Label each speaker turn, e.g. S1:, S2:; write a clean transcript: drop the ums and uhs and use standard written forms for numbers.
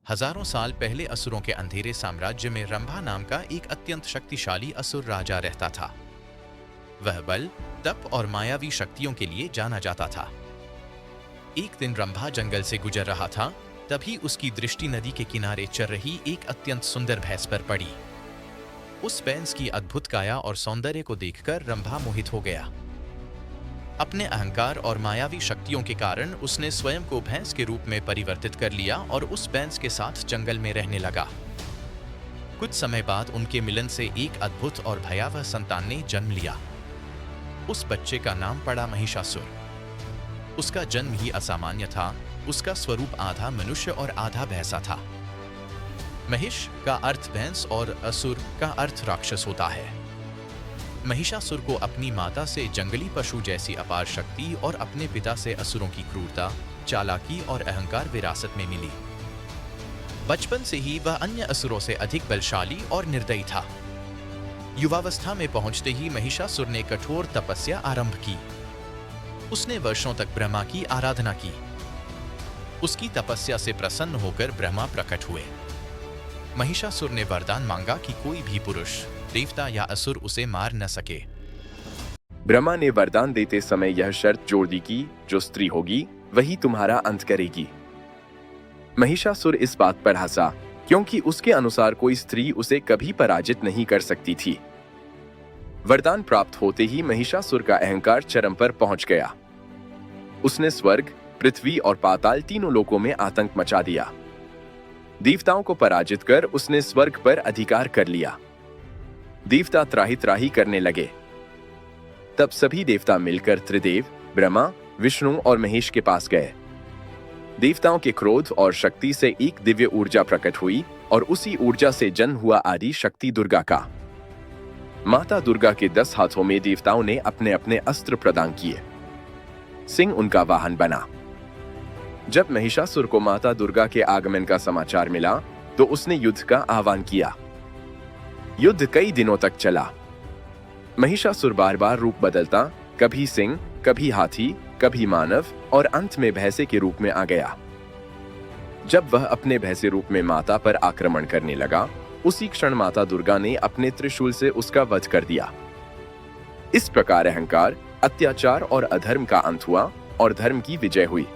S1: हजारों साल पहले असुरों के अंधेरे साम्राज्य में रंभा नाम का एक अत्यंत शक्तिशाली असुर राजा रहता था। वह बल, तप और मायावी शक्तियों के लिए जाना जाता था। एक दिन रंभा जंगल से गुजर रहा था, तभी उसकी दृष्टि नदी के किनारे चल रही एक अत्यंत सुंदर भैंस पर पड़ी। उस भैंस की अद्भुत काया और सौंदर्य को देखकर रंभा मोहित हो गया। अपने अहंकार और मायावी शक्तियों के कारण उसने स्वयं को भैंस के रूप में परिवर्तित कर लिया और उस भैंस के साथ जंगल में रहने लगा। कुछ समय बाद उनके मिलन से एक अद्भुत और भयावह संतान ने जन्म लिया। उस बच्चे का नाम पड़ा महिषासुर। उसका जन्म ही असामान्य था। उसका स्वरूप आधा मनुष्य और आधा भैंसा था। महिष का अर्थ भैंस और असुर का अर्थ राक्षस होता है। महिषासुर को अपनी माता से जंगली पशु जैसी अपार शक्ति और अपने पिता से असुरों की क्रूरता, चालाकी और अहंकार विरासत में मिली। बचपन से ही वह अन्य असुरों से अधिक बलशाली और निर्दयी था। युवावस्था में पहुंचते ही महिषासुर ने कठोर तपस्या आरंभ की। उसने वर्षों तक ब्रह्मा की आराधना की। उसकी तपस्या से प्रसन्न होकर ब्रह्मा प्रकट हुए। महिषासुर ने वरदान मांगा कि कोई भी पुरुष, देवता या असुर उसे मार न सके।
S2: ब्रह्मा ने वरदान देते समय यह शर्त जोड़ दी कि जो स्त्री होगी वही तुम्हारा अंत करेगी। महिषासुर इस बात पर हंसा, क्योंकि उसके अनुसार कोई स्त्री उसे कभी पराजित नहीं कर सकती थी। वरदान प्राप्त होते ही महिषासुर का अहंकार चरम पर पहुंच गया। उसने स्वर्ग, पृथ्वी और पाताल तीनों लोकों में आतंक मचा दिया। देवताओं को पराजित कर उसने स्वर्ग पर अधिकार कर लिया। देवता त्राही त्राही करने लगे। तब सभी देवता मिलकर त्रिदेव, ब्रह्मा, विष्णु और महेश के पास गए। देवताओं के क्रोध और शक्ति से एक दिव्य ऊर्जा प्रकट हुई और उसी ऊर्जा से जन्म हुआ आदि शक्ति दुर्गा का। माता दुर्गा के 10 हाथों में देवताओं ने अपने अपने अस्त्र प्रदान किए। सिंह उनका वाहन बना। जब महिषासुर को माता दुर्गा के आगमन का समाचार मिला तो उसने युद्ध का आह्वान किया। युद्ध कई दिनों तक चला। महिषासुर बार बार रूप बदलता, कभी सिंह, कभी हाथी, कभी मानव और अंत में भैंसे के रूप में आ गया। जब वह अपने भैंसे रूप में माता पर आक्रमण करने लगा, उसी क्षण माता दुर्गा ने अपने त्रिशूल से उसका वध कर दिया। इस प्रकार अहंकार, अत्याचार और अधर्म का अंत हुआ और धर्म की विजय हुई।